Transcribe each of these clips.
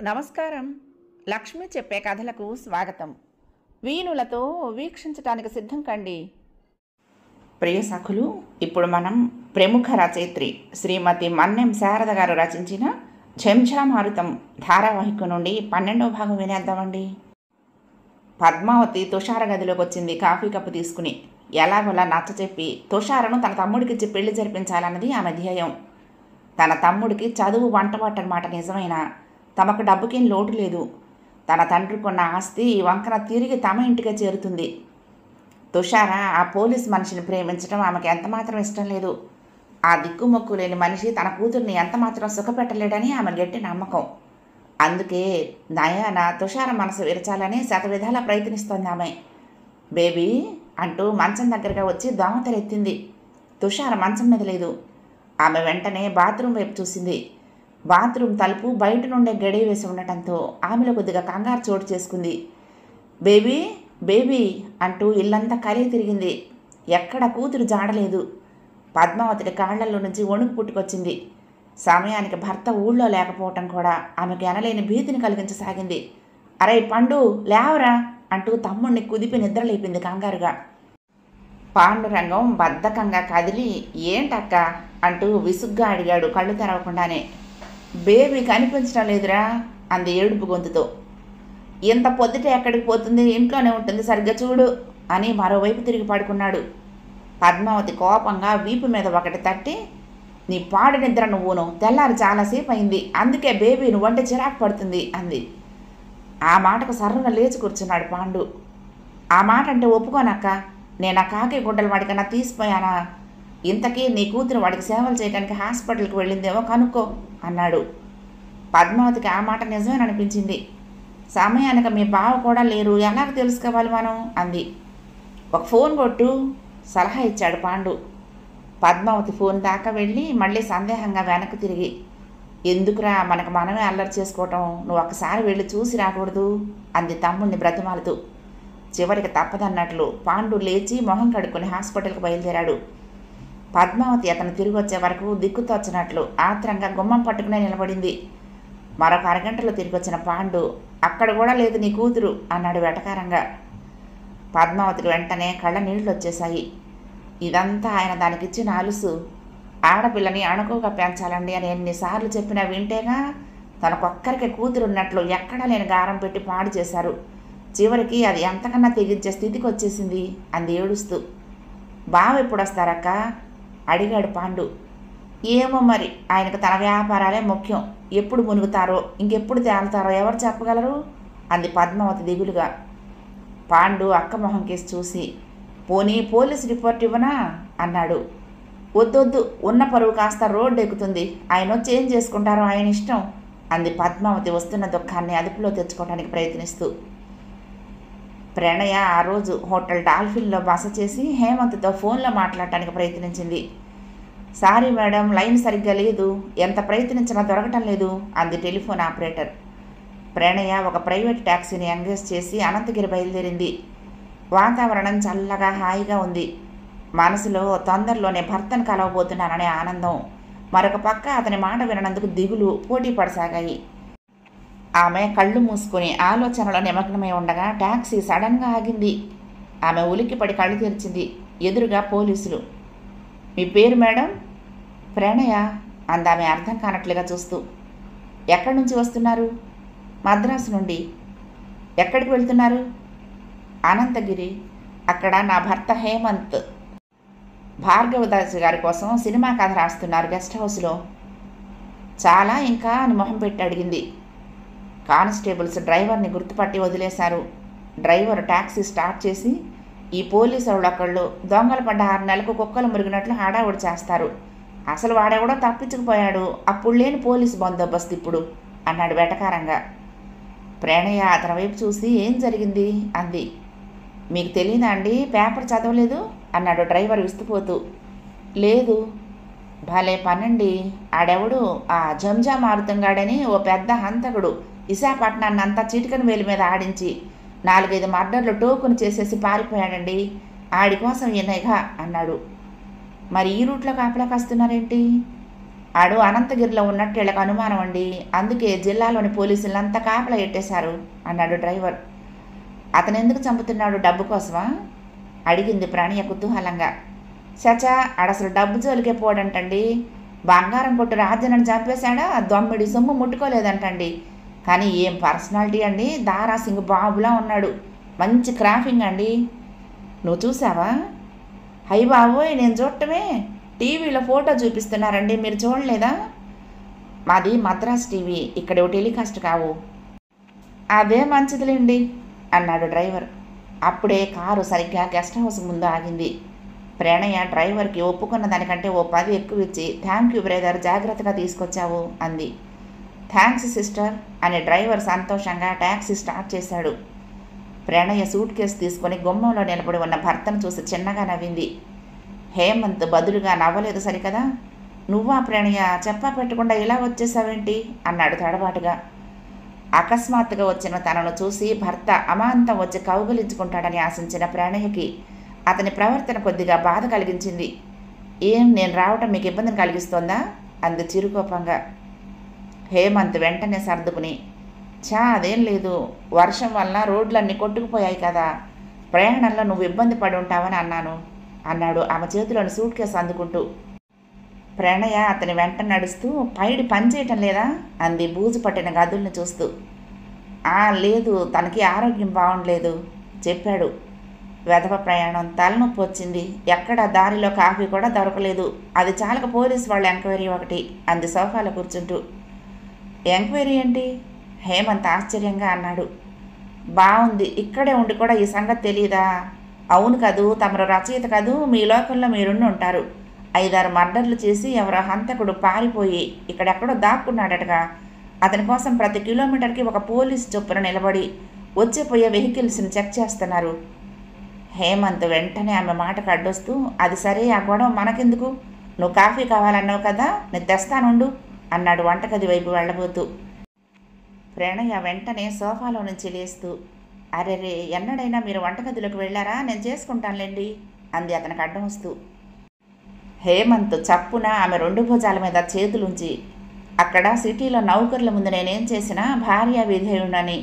నమస్కారం. లక్ష్మి చెప్పే కథలకు స్వాగతం. వీణులతో వీక్షించటానికి సిద్ధం కండి. ప్రియ సఖులు, ఇప్పుడు మనం ప్రముఖ రచయిత్రి శ్రీమతి మన్నెం శారద గారు రచించిన చెంచామారుతం ధారావాహిక నుండి 12వ భాగం వినేద్దామండి. పద్మావతి తుషార గదిలోకి వచ్చింది కాఫీ కప్పు తీసుకుని. ఎలాగోలా నచ్చ చెప్పి తుషారను తన తమ్ముడికిచ్చి పెళ్లి జరిపించాలన్నది ఆమె ధ్యేయం. తన తమ్ముడికి చదువు వంటబట్టనమాట నిజమైనా తమకు డబ్బుకేం లోటు లేదు. తన తండ్రికున్న ఆస్తి ఈ వంకన తిరిగి తమ ఇంటికే చేరుతుంది. తుషార ఆ పోలీస్ మనిషిని ప్రేమించడం ఆమెకు ఎంతమాత్రం ఇష్టం లేదు. ఆ దిక్కుమొక్కు లేని మనిషి తన కూతుర్ని ఎంతమాత్రం సుఖపెట్టలేడని ఆమె గట్టి నమ్మకం. అందుకే నయాన తుషార మనసు విరచాలని శతవిధాలా ప్రయత్నిస్తోంది ఆమె. బేబీ అంటూ మంచం దగ్గరగా వచ్చి దోమతెలెత్తింది. తుషార మంచం మీద లేదు. ఆమె వెంటనే బాత్రూమ్ వైపు చూసింది. బాత్రూమ్ తలుపు బయట నుండే గడియ వేసి ఉండటంతో ఆమెలో కొద్దిగా కంగారు చోటు చేసుకుంది. బేబీ బేబీ అంటూ ఇల్లంతా కలిగి తిరిగింది. ఎక్కడ కూతురు జాడలేదు. పద్మావతి కాళ్లల్లో నుంచి వణుకు పుట్టుకొచ్చింది. సమయానికి భర్త ఊళ్ళో లేకపోవటం కూడా ఆమెకు ఎనలేని భీతిని కలిగించసాగింది. అరే పండు లేవరా అంటూ తమ్ముణ్ణి కుదిపి నిద్రలేపింది కంగారుగా. పాండురంగం బద్ధకంగా కదిలి ఏంటక్క అంటూ విసుగ్గా అడిగాడు కళ్ళు తెరవకుండానే. బేబీ కనిపించడం లేదురా అంది ఏడుపు గొంతుతో. ఇంత పొద్దుట ఎక్కడికి పోతుంది, ఇంట్లోనే ఉంటుంది, సరిగ్గా చూడు అని మరోవైపు తిరిగి పడుకున్నాడు. పద్మావతి కోపంగా వీపు మీద ఒకటి తట్టి, నీ పాడు నిద్ర నువ్వును, తెల్లారి చాలాసేపు అయింది, అందుకే బేబీ నువ్వంటే చిరాకు పడుతుంది అంది. ఆ మాటకు సర్రున లేచి కూర్చున్నాడు పాండు. ఆ మాట అంటే ఒప్పుకోనక్క, నేను ఆ కాకి గుడ్డలు వాడికన్నా తీసిపోయానా? ఇంతకీ నీ కూతురు వాడికి సేవలు చేయడానికి హాస్పిటల్కి వెళ్ళిందేమో కనుక్కో అన్నాడు. పద్మావతికి ఆ మాట నిజమేననిపించింది. సమయానికి మీ బావ కూడా లేరు, ఎలాగ తెలుసుకోవాలి మనం అంది. ఒక ఫోన్ కొట్టు సలహా ఇచ్చాడు పాండు. పద్మావతి ఫోన్ దాకా వెళ్ళి మళ్ళీ సందేహంగా వెనక్కి తిరిగి, ఎందుకురా మనకు మనమే అల్లరి చేసుకోవటం, నువ్వు ఒక్కసారి వెళ్ళి చూసి రాకూడదు అంది తమ్ముడిని బ్రతిమాలుతూ. చివరికి తప్పదన్నట్లు పాండు లేచి మొహం కడుక్కొని హాస్పిటల్కి బయలుదేరాడు. పద్మావతి అతను తిరిగి వచ్చే వరకు దిక్కుతోచినట్లు ఆత్రంగా గుమ్మం పట్టుకునే నిలబడింది. మరొక అరగంటలో తిరిగి వచ్చిన పాండు, అక్కడ కూడా లేదు నీ కూతురు అన్నాడు వెటకారంగా. పద్మావతికి వెంటనే కళ్ళ నీళ్లు వచ్చేశాయి. ఇదంతా ఆయన దానికిచ్చిన అలుసు. ఆడపిల్లని అణుకుగా పెంచాలండి అని ఎన్నిసార్లు చెప్పినా వింటేగా తనకొక్కరికి కూతురున్నట్లు ఎక్కడా లేని గారం పెట్టి పాడు చేశారు. చివరికి అది ఎంతకన్నా తెగించే స్థితికి వచ్చేసింది అంది ఏడుస్తూ. బావ ఎప్పుడు వస్తారక్క అడిగాడు పాండు. ఏమో మరి, ఆయనకు తన వ్యాపారాలే ముఖ్యం, ఎప్పుడు మునుగుతారో ఇంకెప్పుడు తేలుతారో ఎవరు చెప్పగలరు అంది పద్మావతి దిగులుగా. పాండు అక్క మొహం కేసి చూసి, పోనీ పోలీస్ రిపోర్ట్ ఇవ్వనా అన్నాడు. వద్దొద్దు, ఉన్న పరువు కాస్త రోడ్డు ఎక్కుతుంది, ఆయన వచ్చి ఏం చేసుకుంటారో ఆయన ఇష్టం అంది పద్మావతి వస్తున్న దుఃఖాన్ని అదుపులో తెచ్చుకోవడానికి ప్రయత్నిస్తూ. ప్రణయ ఆ రోజు హోటల్ డాల్ఫిన్లో బస చేసి హేమంత్తో ఫోన్లో మాట్లాడటానికి ప్రయత్నించింది. సారీ మేడం, లైన్ సరిగ్గా లేదు, ఎంత ప్రయత్నించినా దొరకటం లేదు అంది టెలిఫోన్ ఆపరేటర్. ప్రణయ ఒక ప్రైవేట్ ట్యాక్సీని ఎంగేజ్ చేసి అనంతగిరి బయలుదేరింది. వాతావరణం చల్లగా హాయిగా ఉంది. మనసులో తొందరలోనే భర్తను కలవబోతున్నాననే ఆనందం, మరొక పక్క అతని మాట వినందుకు దిగులు పోటీ పడసాగాయి. ఆమె కళ్ళు మూసుకొని ఆలోచనలో నిమగ్నమై ఉండగా ట్యాక్సీ సడన్గా ఆగింది. ఆమె ఉలిక్కిపడి కళ్ళు తెరిచింది. ఎదురుగా పోలీసులు. మీ పేరు మేడం? ప్రణయ అందామె అర్థం కానట్లుగా చూస్తూ. ఎక్కడి నుంచి వస్తున్నారు? మద్రాసు నుండి. ఎక్కడికి వెళ్తున్నారు? అనంతగిరి. అక్కడ నా భర్త హేమంత్ భార్గవదాస్ గారి కోసం సినిమా కథ రాస్తున్నారు గెస్ట్ హౌస్లో. చాలా ఇంకా అని మొహం పెట్టి అడిగింది. కానిస్టేబుల్స్ డ్రైవర్ని గుర్తుపట్టి వదిలేశారు. డ్రైవర్ ట్యాక్సీ స్టార్ట్ చేసి, ఈ పోలీసు వాళ్ళొక్కళ్ళు దొంగలు పడ్డ 6 నెలలకు కుక్కలు మురిగినట్లు హడావుడి చేస్తారు, అసలు వాడెవడో తప్పించుకుపోయాడు, అప్పుడు లేని పోలీసు బందోబస్తు ఇప్పుడు అన్నాడు వెటకారంగా. ప్రణయ అతని వైపు చూసి ఏం జరిగింది అంది. మీకు తెలియదా అండి, పేపర్ చదవలేదు అన్నాడు డ్రైవర్ విస్తుపోతూ. లేదు. భలే పనండి, ఆడెవడు ఆ జంజా మారుతంగాడని ఓ పెద్ద హంతకుడు విశాఖపట్నాన్ని అంతా చిటికన వేలు మీద ఆడించి 4-5 మర్డర్లు టోకును చేసేసి పారిపోయాడండి, ఆడి కోసం ఈయనగా అన్నాడు. మరి ఈ రూట్లో కాపలా కాస్తున్నారేంటి? ఆడు అనంతగిరిలో ఉన్నట్టు వీళ్ళకి అనుమానం అండి, అందుకే జిల్లాలోని పోలీసులంతా కాపలా ఎట్టేశారు అన్నాడు డ్రైవర్. అతను ఎందుకు చంపుతున్నాడు, డబ్బు కోసమా అడిగింది ప్రాణియ కుతూహలంగా. చచా, ఆడసలు డబ్బు జోలికే పోడంటండి. బంగారం కొట్టు రాజన్నని చంపేశాడా, దొమ్మిడి సొమ్ము ముట్టుకోలేదంటండి. కానీ ఏం పర్సనాలిటీ అండి, దారాసింగ్ బాబులా ఉన్నాడు, మంచి క్రాఫింగ్ అండి. నువ్వు చూసావా? హై బాబోయ్, నేను చూడటమే, టీవీలో ఫోటో చూపిస్తున్నారండి, మీరు చూడలేదా? మాది మద్రాస్ టీవీ, ఇక్కడ టెలికాస్ట్ కావు. అదే మంచిదిలేండి అన్నాడు డ్రైవర్. అప్పుడే కారు సరిగ్గా గెస్ట్ హౌస్ ముందు ఆగింది. ప్రణయ డ్రైవర్కి ఒప్పుకున్న దానికంటే ఓ 10 ఎక్కువ ఇచ్చి, థ్యాంక్ యూ బ్రదర్, జాగ్రత్తగా తీసుకొచ్చావు అంది. థ్యాంక్స్ సిస్టర్ అని డ్రైవర్ సంతోషంగా ట్యాక్సీ స్టార్ట్ చేశాడు. ప్రణయ సూట్ కేసు తీసుకొని గుమ్మంలో నిలబడి ఉన్న భర్తను చూసి చిన్నగా నవ్వింది. హేమంత్ బదులుగా నవ్వలేదు సరికదా. నువ్వా ప్రణయ, చెప్పా పెట్టకుండా ఇలా వచ్చేసావేంటి అన్నాడు తడబాటుగా. అకస్మాత్తుగా వచ్చిన తనను చూసి భర్త అమాంతం వచ్చి కౌగిలించుకుంటాడని ఆశించిన ప్రణయకి అతని ప్రవర్తన కొద్దిగా బాధ కలిగించింది. ఏం, నేను రావటం మీకు ఇబ్బందిని కలిగిస్తోందా అంది చిరుకోపంగా. హేమంత్ వెంటనే సర్దుకుని, అదేం లేదు, వర్షం వల్ల రోడ్లన్నీ కొట్టుకుపోయాయి కదా, ప్రయాణంలో నువ్వు ఇబ్బంది పడి ఉంటావని అన్నాను అన్నాడు ఆమె చేతిలోని సూట్ కేసు అందుకుంటూ. ప్రణయ అతని వెంట నడుస్తూ, పైడి పనిచేయటం లేదా అంది బూజు పట్టిన గదుల్ని చూస్తూ. లేదు, తనకి ఆరోగ్యం బాగుండలేదు చెప్పాడు. వెధవ ప్రయాణం, తలనొప్పి వచ్చింది, ఎక్కడ దారిలో కాఫీ కూడా దొరకలేదు, అది చాలక పోలీసు వాళ్ళ ఎంక్వైరీ ఒకటి అంది సోఫాలో కూర్చుంటూ. ఎంక్వైరీ ఏంటి? హేమంత్ ఆశ్చర్యంగా అన్నాడు. బాగుంది, ఇక్కడే ఉండి కూడా ఈ సంగతి తెలియదా? అవును కదూ, తమరు రచయిత కదూ, మీ లోకంలో మీరుండి ఉంటారు. 5-6 మర్డర్లు చేసి ఎవరో హంతకుడు పారిపోయి ఇక్కడెక్కడో దాక్కున్నాడటగా. అతని కోసం ప్రతి కిలోమీటర్కి ఒక పోలీస్ చొప్పున నిలబడి వచ్చేపోయే వెహికల్స్ని చెక్ చేస్తున్నారు. హేమంత్ వెంటనే ఆమె మాటకు అడ్డొస్తూ, అది సరే, ఆ గొడవ మనకెందుకు, నువ్వు కాఫీ కావాలన్నావు కదా, నేను తెస్తానుండు అన్నాడు వంటగది వైపు వెళ్ళబోతూ. ప్రణయ వెంటనే సోఫాలో నుంచి లేస్తూ, అరెరే, ఎన్నడైనా మీరు వంటగదిలోకి వెళ్ళారా, నేను చేసుకుంటానులేండి అంది అతనికి అడ్డం వస్తూ. హేమంత్ చప్పున ఆమె 2 భుజాల మీద చేతులుంచి, అక్కడ సిటీలో నౌకర్ల ముందు నేనేం చేసినా భార్య విధేయుడని,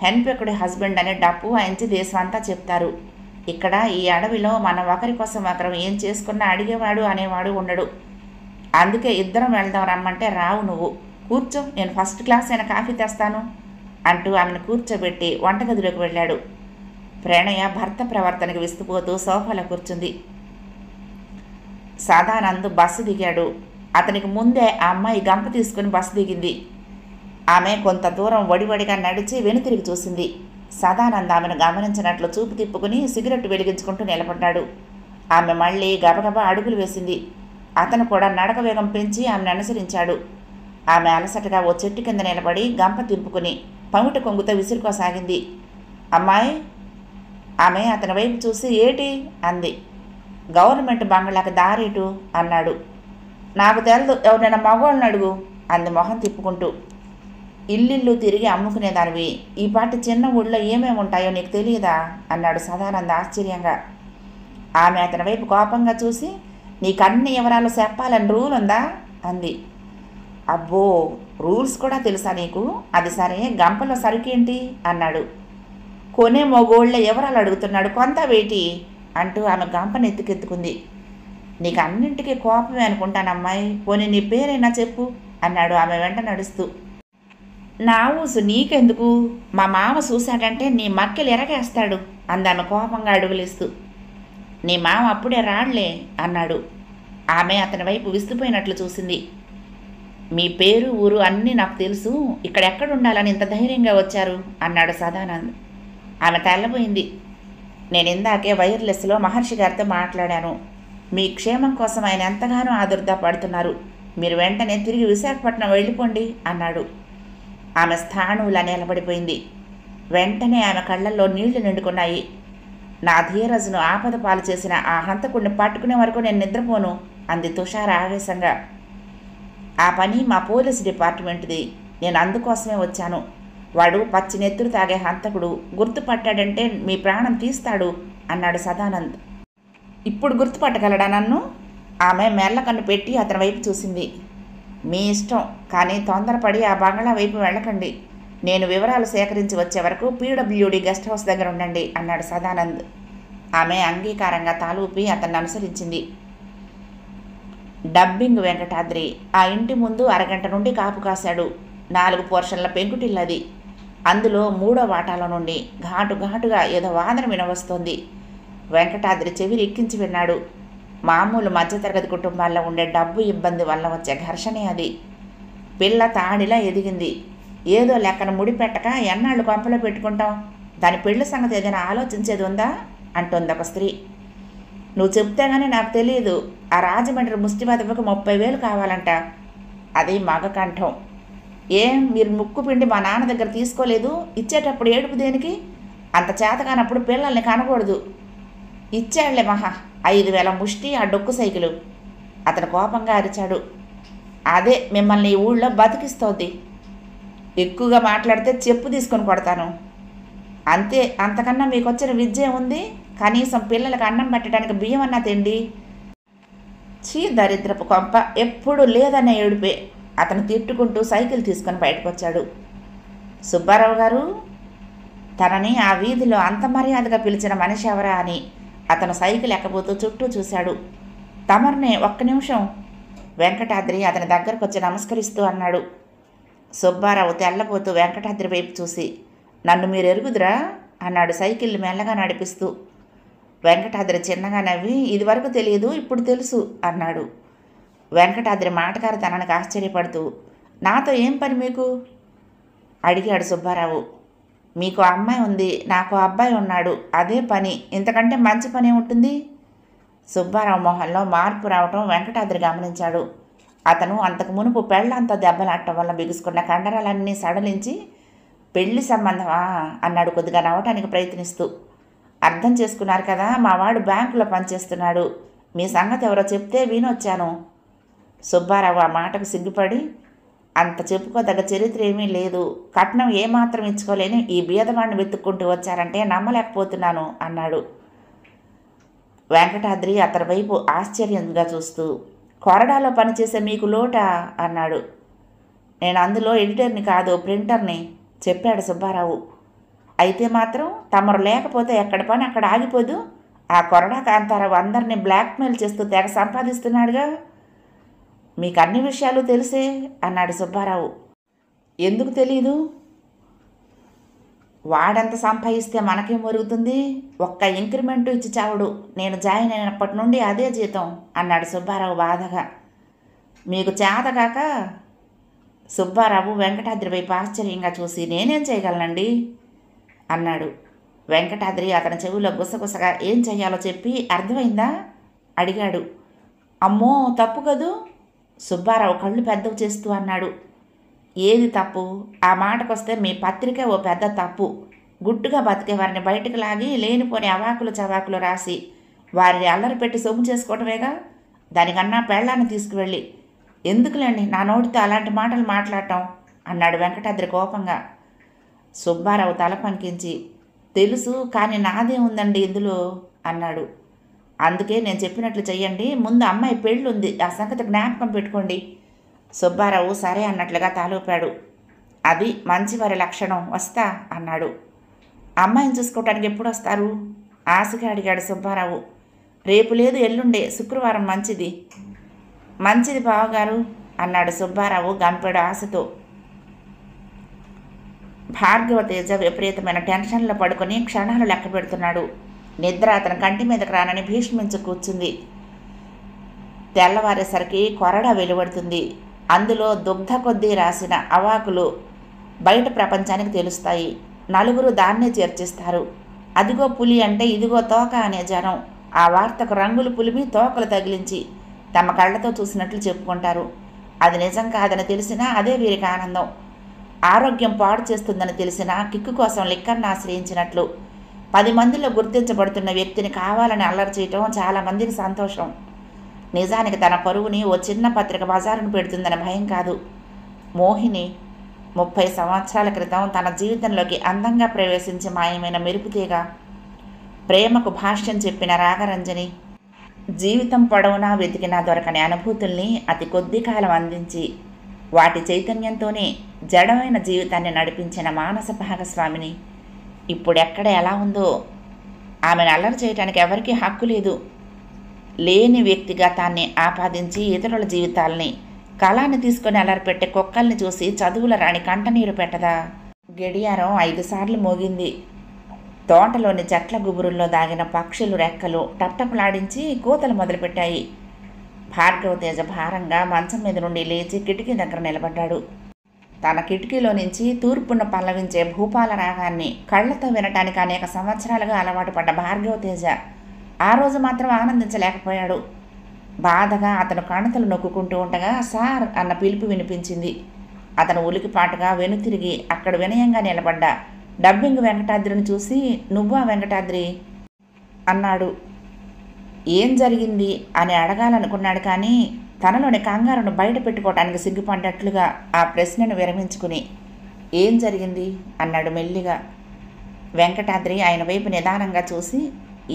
హెన్పెక్కుడి హస్బెండ్ అనే డప్పు వాయించి దేశం అంతా చెప్తారు. ఇక్కడ ఈ అడవిలో మనం ఒకరి కోసం ఒకరం ఏం చేసుకున్నా అడిగేవాడు అనేవాడు ఉండడు. అందుకే ఇద్దరం వెళ్దాం రమ్మంటే రావు నువ్వు. కూర్చో, నేను ఫస్ట్ క్లాస్ అయిన కాఫీ తెస్తాను అంటూ ఆమెను కూర్చోబెట్టి వంటగదిలోకి వెళ్ళాడు. ప్రణయ భర్త ప్రవర్తనకు విస్తుపోతూ సోఫాలో కూర్చుంది. సదానంద్ బస్సు దిగాడు. అతనికి ముందే ఆ అమ్మాయి గంప తీసుకుని బస్సు దిగింది. ఆమె కొంత దూరం వడివడిగా నడిచి వెనుతిరిగి చూసింది. సదానంద్ ఆమెను గమనించినట్లు చూపు తిప్పుకుని సిగరెట్ వెలిగించుకుంటూ నిలబడ్డాడు. ఆమె మళ్ళీ గబగబా అడుగులు వేసింది. అతను కూడా నడక వేగం పెంచి ఆమెను అనుసరించాడు. ఆమె అలసటగా ఓ చెట్టు కింద నిలబడి గంప తింపుకుని పమిట కొంగుతో విసురుకోసాగింది. అమ్మాయి, ఆమె అతని వైపు చూసి ఏటి అంది. గవర్నమెంట్ బంగ్లాకి దారేటు అన్నాడు. నాకు తెలదు, ఎవరైనా మగవాళ్ళని అడుగు అంది మొహం తిప్పుకుంటూ. ఇల్లిల్లు తిరిగి అమ్ముకునేదానివి, ఈ పాటి చిన్న ఊళ్ళో ఏమేమి ఉంటాయో నీకు తెలియదా అన్నాడు సదానంద ఆశ్చర్యంగా. ఆమె అతని వైపు కోపంగా చూసి, నీకన్ని వివరాలు చెప్పాలని రూల్ ఉందా అంది. అబ్బో, రూల్స్ కూడా తెలుసా నీకు? అది సరే, గంపలో సరుకేంటి అన్నాడు. కొనే మగోళ్ళ వివరాలు అడుగుతున్నాడు, కొంత వేటి అంటూ ఆమె గంపను ఎత్తుకెత్తుకుంది. నీకు అన్నింటికీ కోపమే అనుకుంటానమ్మాయి, పోనీ నీ పేరైనా చెప్పు అన్నాడు ఆమె వెంట నడుస్తూ. నా ఊసు నీకెందుకు, మా మామ చూశాడంటే నీ మక్కెలు ఎరగేస్తాడు అందామె కోపంగా అడుగులేస్తూ. నీ మామ అప్పుడే రాళ్లే అన్నాడు. ఆమె అతని వైపు విస్తుపోయినట్లు చూసింది. మీ పేరు ఊరు అన్నీ నాకు తెలుసు, ఇక్కడెక్కడుండాలని ఇంత ధైర్యంగా వచ్చారు అన్నాడు సదానంద్. ఆమె తెల్లబోయింది. నేను ఇందాకే వైర్లెస్లో మహర్షి గారితో మాట్లాడాను. మీ క్షేమం కోసం ఆయన ఎంతగానో ఆదుర్దా పడుతున్నారు. మీరు వెంటనే తిరిగి విశాఖపట్నం వెళ్ళిపోండి అన్నాడు. ఆమె స్థాణువులా నిలబడిపోయింది. వెంటనే ఆమె కళ్ళల్లో నీళ్లు నిండుకున్నాయి. నా ధీరజును ఆపద పాలు చేసిన ఆ హంతకుడిని పట్టుకునే వరకు నేను నిద్రపోను అంది తుషార ఆవేశంగా. ఆ పని మా పోలీసు డిపార్ట్మెంట్ది, నేను అందుకోసమే వచ్చాను. వాడు పచ్చి నెత్తురు తాగే హంతకుడు, గుర్తుపట్టాడంటే మీ ప్రాణం తీస్తాడు అన్నాడు సదానంద్. ఇప్పుడు గుర్తుపట్టగలడా నన్ను? ఆమె మెల్ల కన్ను పెట్టి అతని వైపు చూసింది. మీ ఇష్టం, కానీ తొందరపడి ఆ బంగ్లా వైపు వెళ్ళకండి. నేను వివరాలు సేకరించి వచ్చే వరకు పీడబ్ల్యూడి గెస్ట్ హౌస్ దగ్గర ఉండండి అన్నాడు సదానంద్. ఆమె అంగీకారంగా తాలూపి అతన్ని అనుసరించింది. డబ్బింగ్ వెంకటాద్రి ఆ ఇంటి ముందు అరగంట నుండి కాపు కాశాడు. 4 పోర్షన్ల పెంకుటిల్లది. అందులో 3వ వాటాలో నుండి ఘాటుగా ఏదో వాదన వినవస్తోంది. వెంకటాద్రి చెవి ఎక్కించి విన్నాడు. మామూలు మధ్యతరగతి కుటుంబాల్లో ఉండే డబ్బు ఇబ్బంది వల్ల వచ్చే ఘర్షణే అది. పిల్ల తాడిలా ఎదిగింది. ఏదో లెక్కన ముడిపెట్టక ఎన్నాళ్ళు కొంపలో పెట్టుకుంటాం? దాని పెళ్లి సంగతి ఏదైనా ఆలోచించేది ఉందా అంటోంది ఒక స్త్రీ. నువ్వు చెప్తే గానీ నాకు తెలియదు. ఆ రాజమండ్రి ముష్టిబదవకు 30,000 కావాలంట. అది మగ కంఠం. ఏం మీరు ముక్కు పిండి మా నాన్న దగ్గర తీసుకోలేదు? ఇచ్చేటప్పుడు ఏడుపు దేనికి? అంత చేతకానప్పుడు పిల్లల్ని కనకూడదు. ఇచ్చాళ్లే మహా 5,000 ముష్టి ఆ డొక్కు సైకిలు. అతను కోపంగా అరిచాడు. అదే మిమ్మల్ని ఈ ఊళ్ళో బతికిస్తోంది. ఎక్కువగా మాట్లాడితే చెప్పు తీసుకొని కొడతాను. అంతే, అంతకన్నా మీకు వచ్చిన విద్య ఉంది? కనీసం పిల్లలకు అన్నం పెట్టడానికి బియ్యం అన్నా తిండి. చీ దరిద్రపు కొంప, ఎప్పుడు లేదన్న ఏడుపే. అతను తిట్టుకుంటూ సైకిల్ తీసుకొని బయటకు వచ్చాడు. సుబ్బారావు గారు, తనని ఆ వీధిలో అంత మర్యాదగా పిలిచిన మనిషి ఎవరా అని అతను సైకిల్ ఎక్కబోతూ చుట్టూ చూశాడు. తమర్నే, ఒక్క నిమిషం. వెంకటాద్రి అతని దగ్గరకు వచ్చి నమస్కరిస్తూ అన్నాడు. సుబ్బారావు తెల్లబోతూ వెంకటాద్రి వైపు చూసి, నన్ను మీరు ఎరుగుదురా అన్నాడు సైకిల్ మెల్లగా నడిపిస్తూ. వెంకటాద్రి చిన్నగా నవ్వి, ఇదివరకు తెలియదు, ఇప్పుడు తెలుసు అన్నాడు. వెంకటాద్రి మాటకారితనానికి ఆశ్చర్యపడుతూ, నాతో ఏం పని మీకు అడిగాడు సుబ్బారావు. మీకు అమ్మాయి ఉంది, నాకు అబ్బాయి ఉన్నాడు, అదే పని. ఇంతకంటే మంచి పని ఉంటుంది? సుబ్బారావు మొహంలో మార్పు రావటం వెంకటాద్రి గమనించాడు. అతను అంతకు మునుపు పెళ్ళంతా దెబ్బలాడటం వల్ల బిగుసుకున్న కండరాలన్నీ సడలించి, పెళ్లి సంబంధమా అన్నాడు కొద్దిగా నవ్వటానికి ప్రయత్నిస్తూ. అర్థం చేసుకున్నారు కదా, మా వాడు బ్యాంకులో పనిచేస్తున్నాడు. మీ సంగతి ఎవరో చెప్తే వినొచ్చాను. సుబ్బారావు ఆ మాటకు సిగ్గుపడి, అంత చెప్పుకోదగ్గ చరిత్ర ఏమీ లేదు. కట్నం ఏమాత్రం ఇచ్చుకోలేని ఈ బీదవాడిని వెతుక్కుంటూ వచ్చారంటే నమ్మలేకపోతున్నాను అన్నాడు. వెంకటాద్రి అతని వైపు ఆశ్చర్యంగా చూస్తూ, కొరడాలో పనిచేసే మీకు లోటా అన్నాడు. నేను అందులో ఎడిటర్ని కాదు, ప్రింటర్ని చెప్పాడు సుబ్బారావు. అయితే మాత్రం తమరు లేకపోతే ఎక్కడ పని అక్కడ ఆగిపోదు. ఆ కొరడా కాంతారావు అందరినీ బ్లాక్మెయిల్ చేస్తూ తెగ సంపాదిస్తున్నాడుగా. మీకు అన్ని విషయాలు తెలిసే అన్నాడు సుబ్బారావు. ఎందుకు తెలీదు? వాడంత సంపాదిస్తే మనకేం మరుగుతుంది? ఒక్క ఇంక్రిమెంటు ఇచ్చి చావుడు. నేను జాయిన్ అయినప్పటి నుండి అదే జీతం అన్నాడు సుబ్బారావు బాధగా. మీకు చేతగాక? సుబ్బారావు వెంకటాద్రి వైపు ఆశ్చర్యంగా చూసి, నేనేం చేయగలనండి అన్నాడు. వెంకటాద్రి అతని చెవిలో గుసగుసగా ఏం చెయ్యాలో చెప్పి, అర్థమైందా అడిగాడు. అమ్మో, తప్పు కదూ? సుబ్బారావు కళ్ళు పెద్దవి చేస్తూ అన్నాడు. ఏది తప్పు? ఆ మాటకొస్తే మీ పత్రికే ఓ పెద్ద తప్పు. గుట్టుగా బతికే వారిని బయటకు లాగి లేనిపోని అవాకులు చవాకులు రాసి వారిని అల్లరి పెట్టి సొమ్ము చేసుకోవటమేగా. దానికన్నా పెళ్ళాన్ని తీసుకువెళ్ళి ఎందుకులేండి నా నోటితో అలాంటి మాటలు మాట్లాడటం అన్నాడు వెంకటాద్రి కోపంగా. సుబ్బారావు తల పంకించి, తెలుసు, కానీ నాదే ఉందండి ఇందులో అన్నాడు. అందుకే నేను చెప్పినట్లు చెయ్యండి. ముందు అమ్మాయి పెళ్ళుంది, ఆ సంగతి జ్ఞాపకం పెట్టుకోండి. సుబ్బారావు సరే అన్నట్లుగా తాలూపాడు. అది మంచివారి లక్షణం, వస్తా అన్నాడు. అమ్మాయిని చూసుకోవటానికి ఎప్పుడు వస్తారు ఆశగా అడిగాడు సుబ్బారావు. రేపు లేదు, ఎల్లుండే, శుక్రవారం మంచిది. మంచిది బావగారు అన్నాడు సుబ్బారావు గంపెడు ఆశతో. భార్గవ తేజ విపరీతమైన టెన్షన్లో పడుకొని క్షణాలు లెక్క పెడుతున్నాడు. నిద్ర అతని కంటి మీదకి రానని భీష్మించి కూర్చుంది. తెల్లవారేసరికి కొరడా వెలువడుతుంది. అందులో దుగ్ధ కొద్దీ రాసిన అవాకులు బయట ప్రపంచానికి తెలుస్తాయి. నలుగురు దాన్నే చర్చిస్తారు. అదిగో పులి అంటే ఇదిగో తోక అనే జనం ఆ వార్తకు రంగులు పులిమి తోకలు తగిలించి తమ కళ్ళతో చూసినట్లు చెప్పుకుంటారు. అది నిజం కాదని తెలిసినా అదే వీరికి ఆనందం. ఆరోగ్యం పాడు చేస్తుందని తెలిసినా కిక్కు కోసం లిక్కర్ను ఆశ్రయించినట్లు 10 మందిలో గుర్తించబడుతున్న వ్యక్తిని కావాలని అల్లరి చేయటం చాలామందికి సంతోషం. నిజానికి తన పరువుని ఓ చిన్న పత్రిక బజారును పెడుతుందని భయం కాదు. మోహిని 30 సంవత్సరాల క్రితం తన జీవితంలోకి అందంగా ప్రవేశించి మాయమైన మెరుపుతీగ, ప్రేమకు భాష్యం చెప్పిన రాగరంజని, జీవితం పొడవునా వెతికినా దొరకని అనుభూతుల్ని అతి కొద్ది కాలం అందించి వాటి చైతన్యంతోనే జడమైన జీవితాన్ని నడిపించిన మానస భాగస్వామిని ఇప్పుడెక్కడ ఎలా ఉందో ఆమెను అల్లరి చేయటానికి ఎవరికీ హక్కు లేదు. లేని వ్యక్తిగతాన్ని ఆపాదించి ఇతరుల జీవితాల్ని కళాన్ని తీసుకొని అల్లరిపెట్టే కుక్కల్ని చూసి చదువుల రాణి కంటనీరు పెట్టదా? గడియారం 5 సార్లు మోగింది. తోటలోని చెట్ల గుబురుల్లో దాగిన పక్షులు రెక్కలు టప్టపలాడించి కూతలు మొదలుపెట్టాయి. భార్గవ తేజ భారంగా మంచం మీద నుండి లేచి కిటికీ దగ్గర నిలబడ్డాడు. తన కిటికీలో నుంచి తూర్పున పల్లవించే భూపాల రాగాన్ని కళ్లతో వినటానికి అనేక సంవత్సరాలుగా అలవాటు పడ్డ భార్గవ తేజ ఆ రోజు మాత్రం ఆనందించలేకపోయాడు. బాధగా అతను కణతలు నొక్కుంటూ ఉండగా సార్ అన్న పిలుపు వినిపించింది. అతను ఉలికిపాటుగా వెనుతిరిగి అక్కడ వినయంగా నిలబడ్డ డబ్బింగ్ వెంకటాద్రిని చూసి, నువ్వా వెంకటాద్రి అన్నాడు. ఏం జరిగింది అని అడగాలనుకున్నాడు, కానీ తనలోని కంగారును బయట పెట్టుకోవటానికి సిగ్గుపడ్డట్లుగా ఆ ప్రశ్నను విరమించుకుని, ఏం జరిగింది అన్నాడు మెల్లిగా. వెంకటాద్రి ఆయన వైపు నిదానంగా చూసి,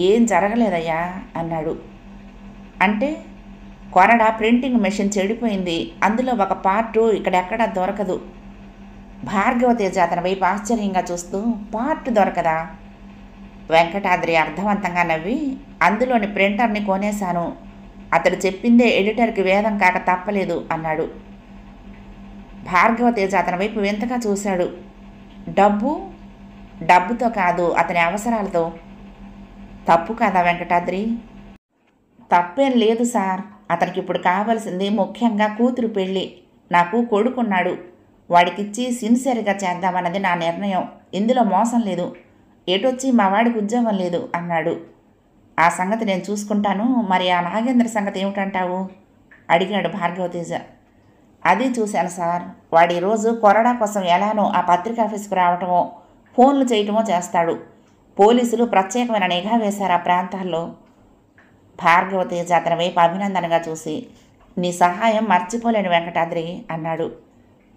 ఏం జరగలేదయ్యా అన్నాడు. అంటే కొరడా ప్రింటింగ్ మెషిన్ చెడిపోయింది, అందులో ఒక పార్టు ఇక్కడెక్కడా దొరకదు. భార్గవ తేజ అతని వైపు ఆశ్చర్యంగా చూస్తూ, పార్ట్ దొరకదా? వెంకటాద్రి అర్థవంతంగా నవ్వి, అందులోని ప్రింటర్ని కొనేశాను, అతడు చెప్పిందే ఎడిటర్కి వేదం కాక తప్పలేదు అన్నాడు. భార్గవ తేజ అతని వైపు వింతగా చూశాడు. డబ్బుతో కాదు, అతని అవసరాలతో. తప్పు కదా వెంకటాద్రి? తప్పేం లేదు సార్, అతనికి ఇప్పుడు కావాల్సింది ముఖ్యంగా కూతురు పెళ్ళి. నాకు కొడుకున్నాడు, వాడికిచ్చి సిన్సియర్గా చేద్దామన్నది నా నిర్ణయం. ఇందులో మోసం లేదు. ఎటొచ్చి మా వాడికి ఉద్యోగం లేదు అన్నాడు. ఆ సంగతి నేను చూసుకుంటాను, మరి ఆ నాగేంద్ర సంగతి ఏమిటంటావు అడిగాడు భార్గవ తేజ. అది చూశాను సార్, వాడు ఈరోజు కొరడా కోసం ఎలానో ఆ పత్రిక ఆఫీస్కు రావటమో ఫోన్లు చేయటమో చేస్తాడు. పోలీసులు ప్రత్యేకమైన నిఘా వేశారు ఆ ప్రాంతాల్లో. భార్గవ తేజ అతని వైపు అభినందనగా చూసి, నీ సహాయం మర్చిపోలేను వెంకటాద్రి అన్నాడు.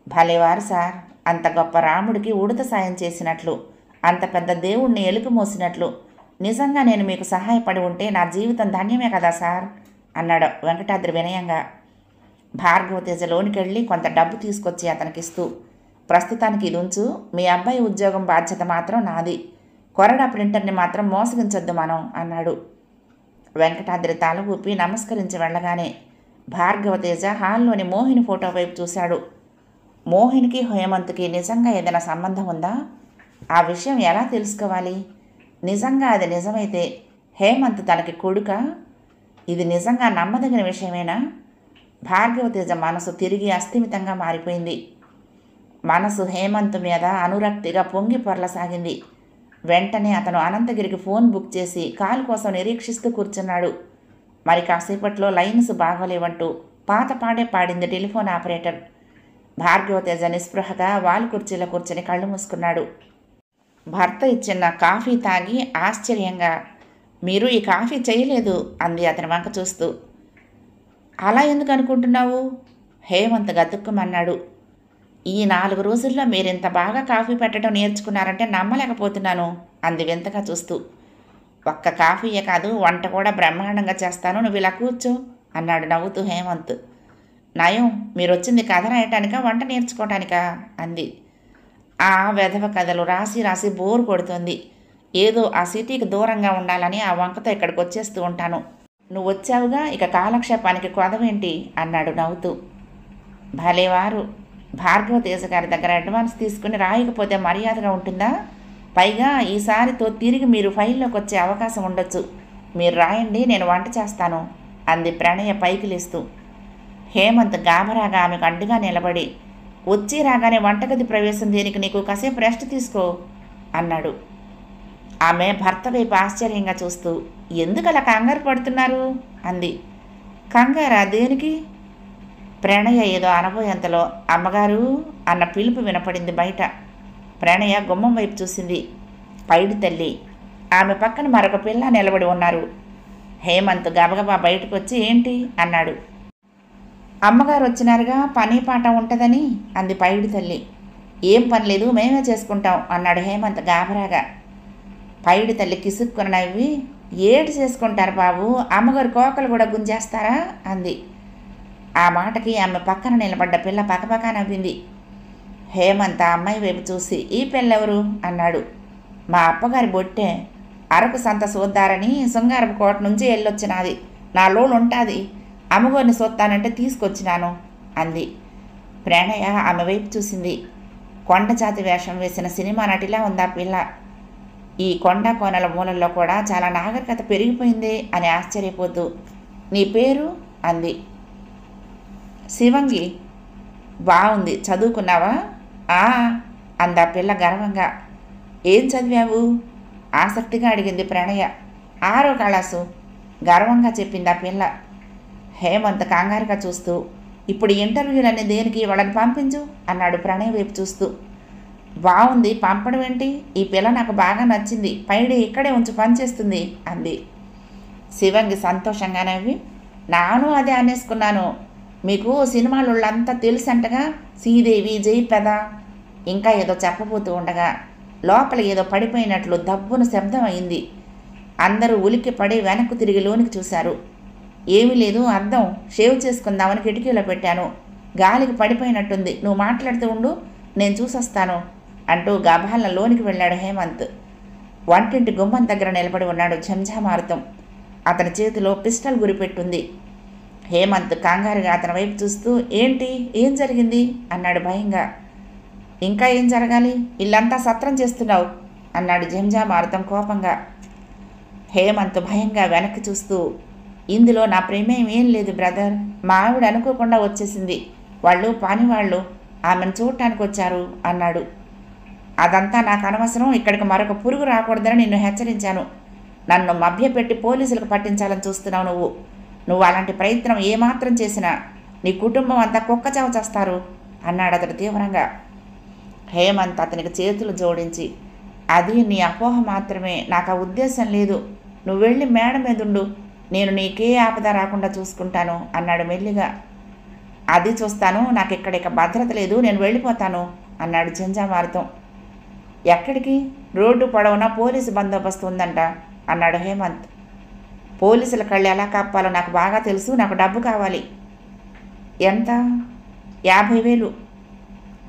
భలేవారు సార్, అంత గొప్ప రాముడికి ఉడత సాయం చేసినట్లు, అంత పెద్ద దేవుణ్ణి ఎలుక మోసినట్లు నిజంగా నేను మీకు సహాయపడి ఉంటే నా జీవితం ధన్యమే కదా సార్ అన్నాడు వెంకటాద్రి వినయంగా. భార్గవ తేజ లోనికెళ్ళి కొంత డబ్బు తీసుకొచ్చి అతనికిస్తూ, ప్రస్తుతానికి ఇది ఉంచు, మీ అబ్బాయి ఉద్యోగం బాధ్యత మాత్రం నాది, కొరడా ప్రింటర్ని మాత్రం మోసగించొద్దు మనం అన్నాడు. వెంకటాద్రి తల ఊపి నమస్కరించి వెళ్ళగానే భార్గవ తేజ హాల్లోని మోహిని ఫోటో వైపు చూశాడు. మోహినికి హేమంత్కి నిజంగా ఏదైనా సంబంధం ఉందా? ఆ విషయం ఎలా తెలుసుకోవాలి? నిజంగా అది నిజమైతే హేమంత్ తనకి కొడుకా? ఇది నిజంగా నమ్మదగిన విషయమేనా? భార్గవ తేజ మనసు తిరిగి అస్థిమితంగా మారిపోయింది. మనసు హేమంత్ మీద అనురక్తిగా పొంగి పొరలసాగింది. వెంటనే అతను అనంతగిరికి ఫోన్ బుక్ చేసి కాల్ కోసం నిరీక్షిస్తూ కూర్చున్నాడు. మరి కాసేపట్లో లైన్స్ బాగోలేవంటూ పాత పాడే పాడింది టెలిఫోన్ ఆపరేటర్. భార్గవ తేజ నిస్పృహగా వాలు కుర్చీలో కూర్చొని కళ్ళు మూసుకున్నాడు. భర్త ఇచ్చిన కాఫీ తాగి ఆశ్చర్యంగా, మీరు ఈ కాఫీ చేయలేదు అంది అతని వంక చూస్తూ. అలా ఎందుకు అనుకుంటున్నావు? హేమంత్ గతుక్కుమన్నాడు. ఈ 4 రోజుల్లో మీరింత బాగా కాఫీ పెట్టడం నేర్చుకున్నారంటే నమ్మలేకపోతున్నాను అంది వింతగా చూస్తూ. ఒక్క కాఫీయే కాదు, వంట కూడా బ్రహ్మాండంగా చేస్తాను, నువ్వు ఇలా కూర్చో అన్నాడు నవ్వుతూ హేమంత్. నయం, మీరు వచ్చింది కథ రాయటానికా వంట నేర్చుకోవటానికా అంది. ఆ వెధవ కథలు రాసి రాసి బోరు కొడుతుంది. ఏదో ఆ సిటీకి దూరంగా ఉండాలని ఆ వంకతో ఇక్కడికి వచ్చేస్తూ ఉంటాను. నువ్వు వచ్చావుగా, ఇక కాలక్షేపానికి కొదవేంటి అన్నాడు నవ్వుతూ. భలేవారు, భార్గవ తేజ గారి దగ్గర అడ్వాన్స్ తీసుకుని రాయకపోతే మర్యాదగా ఉంటుందా? పైగా ఈసారితో తిరిగి మీరు ఫైల్లోకి వచ్చే అవకాశం ఉండొచ్చు. మీరు రాయండి, నేను వంట చేస్తాను అంది ప్రణయ పైకి లేస్తూ. హేమంత్ గాబరాగా ఆమెకు అడ్డుగా నిలబడి, వచ్చి రాగానే వంటగది ప్రవేశం దేనికి, నీకు కాసేపు రెస్ట్ తీసుకో అన్నాడు. ఆమె భర్త వైపు ఆశ్చర్యంగా చూస్తూ, ఎందుకు అలా కంగారు పడుతున్నారు అంది. కంగారా దేనికి? ప్రణయ ఏదో అనబోయేంతలో అమ్మగారు అన్న పిలుపు వినపడింది బయట. ప్రణయ గుమ్మం వైపు చూసింది. పైడి తల్లి, ఆమె పక్కన మరొక పిల్ల నిలబడి ఉన్నారు. హేమంత్ గబగబా బయటకు వచ్చి ఏంటి అన్నాడు. అమ్మగారు వచ్చినారుగా, పని పాట ఉంటుందని అంది పైడి తల్లి. ఏం పని లేదు, మేమే చేసుకుంటాం అన్నాడు హేమంత్ గాబరాగా. పైడి తల్లి కిసుక్కుని నవ్వి, ఏడు చేసుకుంటారు బాబు, అమ్మగారు కోకలు కూడా గుంజేస్తారా అంది. ఆ మాటకి ఆమె పక్కన నిలబడ్డ పిల్ల పకపక నవ్వింది. హేమంత్ ఆ అమ్మాయి వైపు చూసి, ఈ పిల్లెవరు అన్నాడు. మా అప్పగారి బొట్టే, అరకు సంత చూద్దారని శృంగారపు కోట నుంచి వెళ్ళొచ్చినది. నా లోనుంటుంది, అమ్మగోరిని చూస్తానంటే తీసుకొచ్చినాను అంది. ప్రణయ ఆమె వైపు చూసింది. కొండజాతి వేషం వేసిన సినిమా నటిలా ఉంది ఆ పిల్ల. ఈ కొండ కోనల మూలల్లో కూడా చాలా నాగరికత పెరిగిపోయింది అని ఆశ్చర్యపోతూ, నీ పేరు అంది. శివంగి. బాగుంది, చదువుకున్నావా? అందా పిల్ల గర్వంగా. ఏం చదివావు ఆసక్తిగా అడిగింది ప్రణయ. 6వ క్లాసు గర్వంగా చెప్పింది ఆ పిల్ల. హేమంత్ కంగారుగా చూస్తూ, ఇప్పుడు ఇంటర్వ్యూలన్నీ దేనికి, వాళ్ళని పంపించు అన్నాడు ప్రణయ్ వైపు చూస్తూ. బాగుంది, పంపడం ఏంటి? ఈ పిల్ల నాకు బాగా నచ్చింది, పైడి ఇక్కడే ఉంచి పనిచేస్తుంది అంది. శివంగి సంతోషంగా నవ్వి, నాను అదే అనేసుకున్నాను. మీకు సినిమాలంతా తెలుసంటగా, శ్రీదేవి, జయప్రద ఇంకా ఏదో చెప్పబోతూ ఉండగా లోపల ఏదో పడిపోయినట్లు దబ్బున శబ్దం అయింది. అందరూ ఉలిక్కి పడి వెనక్కు తిరిగి లోనికి చూశారు. ఏమీ లేదు, అద్దం షేవ్ చేసుకుందామని కిటికీలో పెట్టాను, గాలికి పడిపోయినట్టుంది, నువ్వు మాట్లాడుతూ ఉండు, నేను చూసొస్తాను అంటూ గబాల లోనికి వెళ్ళాడు హేమంత్. వంటింటి గుమ్మం దగ్గర నిలబడి ఉన్నాడు ఝంఝామారుతం. అతని చేతిలో పిస్టల్ గురిపెట్టుంది. హేమంత్ కంగారుగా అతని వైపు చూస్తూ, ఏంటి, ఏం జరిగింది అన్నాడు భయంగా. ఇంకా ఏం జరగాలి, ఇల్లంతా సత్రం చేస్తున్నావు అన్నాడు ఝంఝామారుతం కోపంగా. హేమంత్ భయంగా వెనక్కి చూస్తూ, ఇందులో నా ప్రేమేం ఏం లేదు బ్రదర్, మా ఆవిడ అనుకోకుండా వచ్చేసింది, వాళ్ళు పానివాళ్ళు ఆమెను చూడటానికి వచ్చారు అన్నాడు. అదంతా నాకు అనవసరం, ఇక్కడికి మరొక పురుగు రాకూడదని నిన్ను హెచ్చరించాను. నన్ను మభ్యపెట్టి పోలీసులకు పట్టించాలని చూస్తున్నావు నువ్వు అలాంటి ప్రయత్నం ఏమాత్రం చేసినా నీ కుటుంబం అంతా కుక్కచావు చేస్తారు అన్నాడు అతడు తీవ్రంగా. హేమంత్ అతనికి చేతులు జోడించి, అది నీ అపోహ మాత్రమే, నాకు ఆ ఉద్దేశం లేదు, నువ్వు వెళ్ళి మేడ మీదుండు, నేను నీకే ఆపద రాకుండా చూసుకుంటాను అన్నాడు మెల్లిగా. అది చూస్తాను, నాకు ఇక భద్రత లేదు, నేను వెళ్ళిపోతాను అన్నాడు ఝంఝామారుతం. ఎక్కడికి? రోడ్డు పొడవునా పోలీసు బందోబస్తు ఉందంట అన్నాడు హేమంత్. పోలీసుల కళ్ళు ఎలా కప్పాలో నాకు బాగా తెలుసు, నాకు డబ్బు కావాలి. ఎంత? 50,000.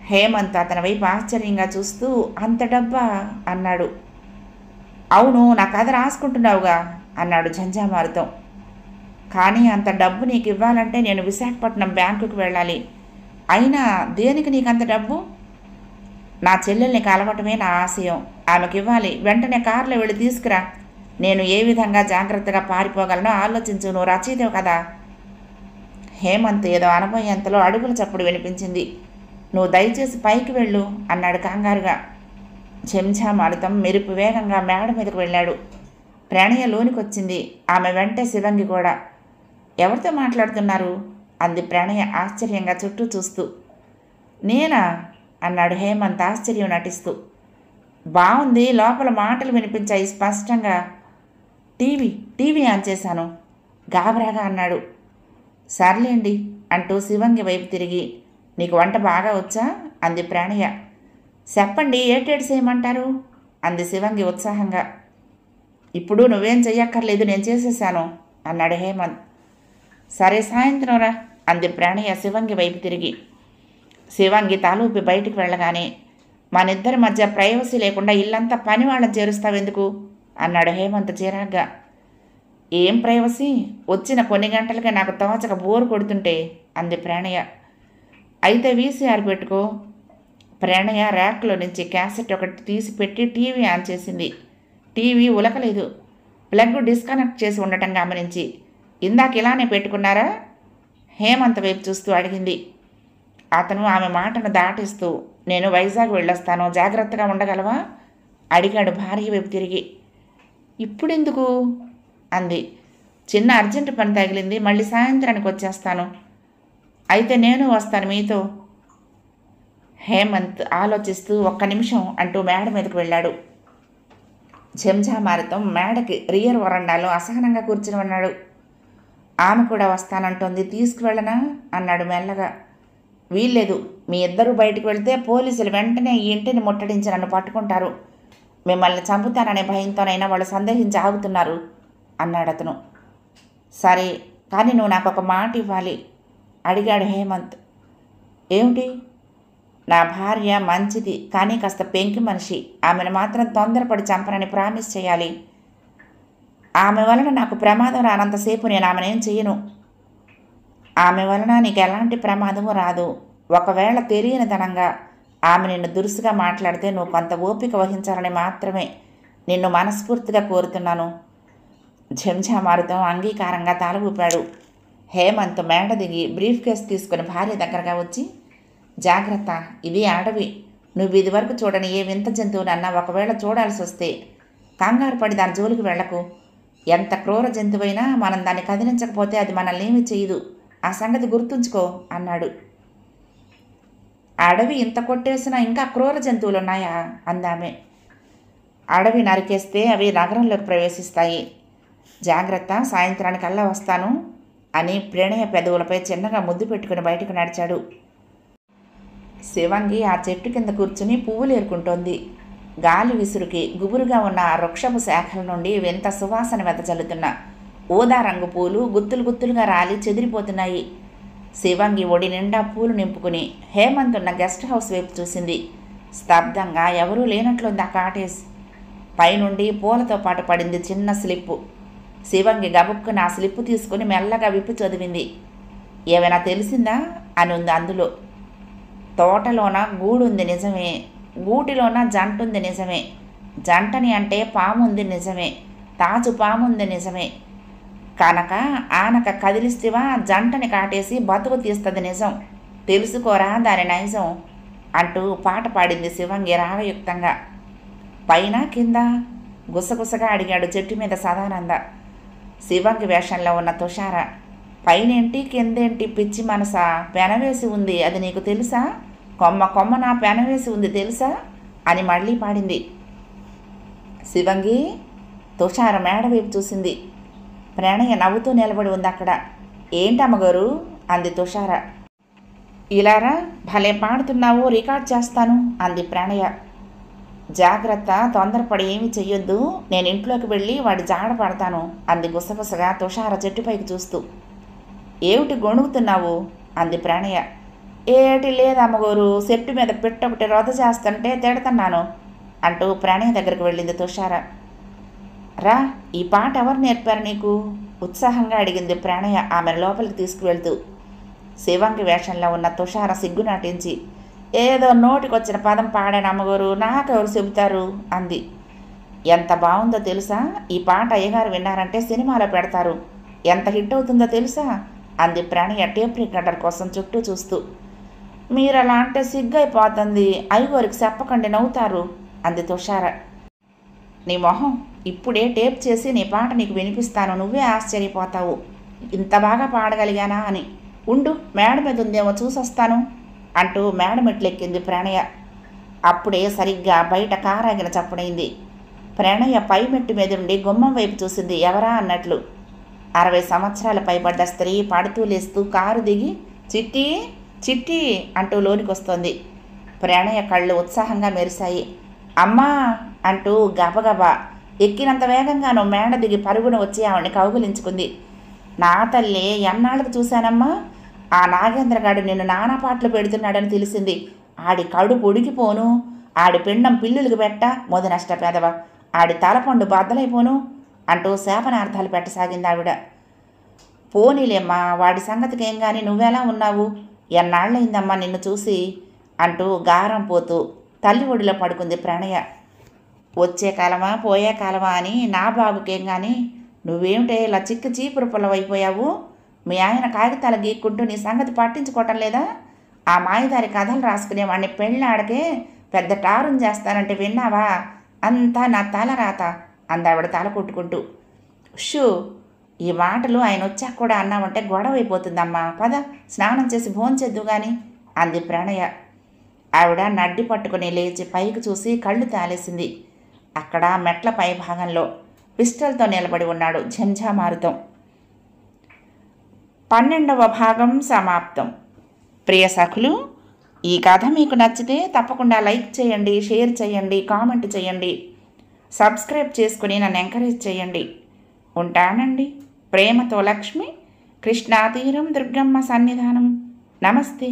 హేమంత్ అతని వైపు ఆశ్చర్యంగా చూస్తూ, అంత డబ్బా అన్నాడు. అవును, నా కథ రాసుకుంటున్నావుగా అన్నాడు ఝంఝామారుతం. కానీ అంత డబ్బు నీకు ఇవ్వాలంటే నేను విశాఖపట్నం బ్యాంకుకి వెళ్ళాలి. అయినా దేనికి నీకు అంత డబ్బు? నా చెల్లెల్ని కలవటమే నా ఆశయం, ఆమెకి ఇవ్వాలి, వెంటనే కారులో వెళ్ళి తీసుకురా. నేను ఏ విధంగా జాగ్రత్తగా పారిపోగలనో ఆలోచించు, నువ్వు రచయితవు కదా. హేమంత్ ఏదో అనబోయేంతలో అడుగుల చప్పుడు వినిపించింది. నువ్వు దయచేసి పైకి వెళ్ళు అన్నాడు కంగారుగా. ఝంఝామారుతం మెరుపు వేగంగా మేడ మీదకు వెళ్ళాడు. ప్రణయ లోనికొచ్చింది. ఆమె వెంటే శివంగి కూడా. ఎవరితో మాట్లాడుతున్నారు అంది ప్రణయ ఆశ్చర్యంగా చుట్టూ చూస్తూ. నేనా అన్నాడు హేమంత్ ఆశ్చర్యం నటిస్తూ. బాగుంది, లోపల మాటలు వినిపించాయి స్పష్టంగా. టీవీ ఆన్ చేశాను గాబరాగా అన్నాడు. సర్లేండి అంటూ శివంగి వైపు తిరిగి, నీకు వంట బాగా వచ్చా అంది ప్రణయ. చెప్పండి, ఏటేడు చేయమంటారు అంది శివంగి ఉత్సాహంగా. ఇప్పుడు నువ్వేం చెయ్యక్కర్లేదు, నేను చేసేసాను అన్నాడు హేమంత్. సరే, సాయంత్రం రా అంది ప్రణయ శివంగి వైపు తిరిగి. శివంగి తలూపి బయటికి వెళ్ళగానే, మనిద్దరి మధ్య ప్రైవసీ లేకుండా ఇల్లంతా పని వాళ్ళని చేరుస్తావెందుకు అన్నాడు హేమంత్ చిరాగ్గా. ఏం ప్రైవసీ, వచ్చిన కొన్ని గంటలకే నాకు తోచక బోరు కొడుతుంటే అంది ప్రణయ. అయితే వీసీఆర్ పెట్టుకో. ప్రణయ ర్యాక్లో నుంచి క్యాసెట్ ఒకటి తీసి పెట్టి టీవీ ఆన్ చేసింది. టీవీ ఉలకలేదు. ప్లగ్ డిస్కనెక్ట్ చేసి ఉండటం గమనించి, ఇందాక ఇలానే పెట్టుకున్నారా హేమంత్ వైపు చూస్తూ అడిగింది. అతను ఆమె మాటను దాటిస్తూ, నేను వైజాగ్ వెళ్ళొస్తాను, జాగ్రత్తగా ఉండగలవా అడిగాడు భార్య వైపు తిరిగి. ఇప్పుడెందుకు అంది. చిన్న అర్జెంటు పని తగిలింది, మళ్ళీ సాయంత్రానికి వచ్చేస్తాను. అయితే నేను వస్తాను మీతో. హేమంత్ ఆలోచిస్తూ, ఒక్క నిమిషం అంటూ మేడ మీదకు వెళ్ళాడు. ఝంఝామారుతం మేడకి రియర్ వరండాలో అసహనంగా కూర్చుని ఉన్నాడు. ఆమె కూడా వస్తానంటోంది, తీసుకువెళ్ళనా అన్నాడు మెల్లగా. వీల్లేదు, మీ ఇద్దరూ బయటకు వెళ్తే పోలీసులు వెంటనే ఈ ఇంటిని ముట్టడించి నన్ను పట్టుకుంటారు, మిమ్మల్ని చంపుతాననే భయంతోనైనా వాళ్ళు సందేహించి ఆగుతున్నారు అన్నాడు అతను. సరే, కానీ నువ్వు నాకు ఒక మాట ఇవ్వాలి అడిగాడు హేమంత్. ఏమిటి? నా భార్య మంచిది, కానీ కాస్త పెంకి మనిషి. ఆమెను మాత్రం తొందరపడి చంపనని ప్రామిస్ చేయాలి. ఆమె వలన నాకు ప్రమాదం రానంతసేపు నేను ఆమెనేం చెయ్యను. ఆమె వలన నీకు ఎలాంటి ప్రమాదము రాదు. ఒకవేళ తెలియనితనంగా ఆమె నిన్ను దురుసుగా మాట్లాడితే నువ్వు కొంత ఓపిక వహించాలని మాత్రమే నిన్ను మనస్ఫూర్తిగా కోరుతున్నాను. ఝంఝామారుతం అంగీకారంగా తల ఊపాడు. హేమంత్ మేడ దిగి బ్రీఫ్ కేస్ తీసుకుని భార్య దగ్గరగా వచ్చి, జాగ్రత్త, ఇది అడవి. నువ్వు ఇది వరకు చూడని ఏ వింత జంతువునన్నా ఒకవేళ చూడాల్సి వస్తే కంగారు పడి దాని జోలికి వెళ్లకు. ఎంత క్రూర జంతువైనా మనం దాన్ని కదిలించకపోతే అది మనల్ని ఏమీ చేయదు. ఆ సంగతి గుర్తుంచుకో అన్నాడు. అడవి ఇంత కొట్టేసినా ఇంకా క్రూర జంతువులున్నాయా అందామె. అడవి నరికేస్తే అవి నగరంలోకి ప్రవేశిస్తాయి. జాగ్రత్త, సాయంత్రానికల్లా వస్తాను అని ప్రణయ పెదవులపై చిన్నగా ముద్దు పెట్టుకుని బయటకు నడిచాడు. శివంగి ఆ చెట్టు కింద కూర్చుని పువ్వులు ఏరుకుంటోంది. గాలి విసురుకి గుబురుగా ఉన్న ఆ వృక్షపు శాఖల నుండి వింత సువాసన వెదజల్లుతున్న ఊదా రంగు పూలు గుత్తులు గుత్తులుగా రాలి చెదిరిపోతున్నాయి. శివంగి ఒడి నిండా పూలు నింపుకుని హేమంత్ ఉన్న గెస్ట్ హౌస్ వైపు చూసింది. స్తబ్దంగా ఎవరూ లేనట్లుంది ఆ కాటేజ్. పైనుండి పూలతో పాటు పడింది చిన్న స్లిప్పు. శివంగి గబుక్కున ఆ స్లిప్పు తీసుకుని మెల్లగా విప్పి చదివింది. ఏమైనా తెలిసిందా అని ఉంది అందులో. తోటలోన గూడుంది నిజమే, గూటిలోన జంటుంది నిజమే, జంటని అంటే పాముంది నిజమే, తాజు పాముంది నిజమే, కనుక ఆనక కదిలిస్తేవా జంటని కాటేసి బతుకు తీస్తుంది నిజం, తెలుసుకోరా దాని నైజం అంటూ పాట పాడింది శివంగి రాగయుక్తంగా. పైన కింద గుసగుసగా అడిగాడు చెట్టు మీద సదానంద. శివంగి వేషంలో ఉన్న తుషార, పైనేంటి కిందేంటి పిచ్చి మనసా, పెనవేసి ఉంది అది నీకు తెలుసా, కొమ్మ కొమ్మన పెనవేసి ఉంది తెలుసా అని మళ్ళీ పాడింది. శివంగి తుషార మేడ వైపు చూసింది. ప్రణయ నవ్వుతూ నిలబడి ఉంది అక్కడ. ఏంటమ్మగారు అంది తుషార. ఇలారా, భలే పాడుతున్నావు, రికార్డ్ చేస్తాను అంది ప్రణయ. జాగ్రత్త, తొందరపడి ఏమి చెయ్యొద్దు, నేను ఇంట్లోకి వెళ్ళి వాడి జాడ పడతాను అంది గుసగుసగా తుషార చెట్టుపైకి చూస్తూ. ఏమిటి గొణుగుతున్నావు అంది ప్రణయ. ఏటి లేదమ్మగోరు, చెట్టు మీద పెట్టొకటి రొద చేస్తుంటే తిడుతున్నాను అంటూ ప్రణయ దగ్గరికి వెళ్ళింది తుషార. రా, ఈ పాట ఎవరు నేర్పారు నీకు ఉత్సాహంగా అడిగింది ప్రణయ ఆమెను లోపలికి తీసుకువెళ్తూ. శివంగి వేషంలో ఉన్న తుషార సిగ్గు నాటించి, ఏదో నోటికొచ్చిన పదం పాడాను అమ్మగారు, నాకెవరు చెబుతారు అంది. ఎంత బాగుందో తెలుసా, ఈ పాట అయ్యగారు విన్నారంటే సినిమాలో పెడతారు, ఎంత హిట్ అవుతుందో తెలుసా అంది ప్రణయ టేప్ రికార్డర్ కోసం చుట్టూ చూస్తూ. మీరు అలా అంటే సిగ్గైపోతుంది, అయ్యగారికి చెప్పకండి నవ్వుతారు అంది తుషార. నీ మొహం, ఇప్పుడే టేప్ చేసి నీ పాట నీకు వినిపిస్తాను, నువ్వే ఆశ్చర్యపోతావు, ఇంత బాగా పాడగలిగానా అని. ఉండు, మేడ మీద ఉందేమో చూసొస్తాను అంటూ మేడ మెట్లెక్కింది ప్రణయ. అప్పుడే సరిగ్గా బయట కారాగిన చప్పుడైంది. ప్రణయ పై మెట్టు మీద ఉండి గుమ్మం వైపు చూసింది ఎవరా అన్నట్లు. 60 సంవత్సరాల పైబడ్డ స్త్రీ పడుతూ లేస్తూ కారు దిగి చిట్టి చిట్టి అంటూ లోనికొస్తోంది. ప్రణయ కళ్ళు ఉత్సాహంగా మెరిశాయి. అమ్మా అంటూ గబగబా ఎక్కినంత వేగంగానూ మేడ దిగి పరుగున వచ్చి ఆవిడని కౌగులించుకుంది. నా తల్లి, ఎన్నాళ్ళకు చూశానమ్మా, ఆ నాగేంద్రగాడు నిన్ను నానా పాటలు పెడుతున్నాడని తెలిసింది, ఆడి కడుపు ఉడికిపోను, ఆడి పిండం పిల్లులకు పెట్ట మొద నష్టపేదవ, ఆడి తలపండు బద్దలైపోను అంటూ శాపనార్థాలు పెట్టసాగింది ఆవిడ. పోనీలేమ్మా, వాడి సంగతికి ఏం కానీ నువ్వెలా ఉన్నావు, ఎన్నాళ్ళయిందమ్మా నిన్ను చూసి అంటూ గారం పోతూ తల్లి ఒడిలో పడుకుంది ప్రణయ. వచ్చే కాలమా పోయే కాలమా అని నా బాబుకేం కానీ, నువ్వేమిటే ఇలా చిక్కు చీపురు పుల్లవైపోయావు, మీ ఆయన కాగితాలు గీక్కుంటూ నీ సంగతి పట్టించుకోవటం లేదా, ఆ మాయదారి కథలు రాసుకునేవాడిని పెళ్ళాడకే పెద్ద టారుం చేస్తానంటే విన్నావా, అంతా నా తల రాత అందావిడ తల కొట్టుకుంటూ. షూ, ఈ మాటలు ఆయన వచ్చాక కూడా అన్నామంటే గొడవ అయిపోతుందమ్మా, పద స్నానం చేసి భోంచేద్దు గాని అంది ప్రణయ. ఆవిడ నడ్డి పట్టుకుని లేచి పైకి చూసి కళ్ళు తాలేసింది. అక్కడ మెట్ల పై భాగంలో పిస్టల్తో నిలబడి ఉన్నాడు ఝంఝామారుతం. 12వ భాగం సమాప్తం. ప్రియ సఖులు, ఈ కథ మీకు నచ్చితే తప్పకుండా లైక్ చేయండి, షేర్ చేయండి, కామెంట్ చేయండి, సబ్స్క్రైబ్ చేసుకుని నన్ను ఎంకరేజ్ చేయండి. ఉంటానండి. ప్రేమతో లక్ష్మి, కృష్ణాతీరం దుర్గమ్మ సన్నిధానం. నమస్తే.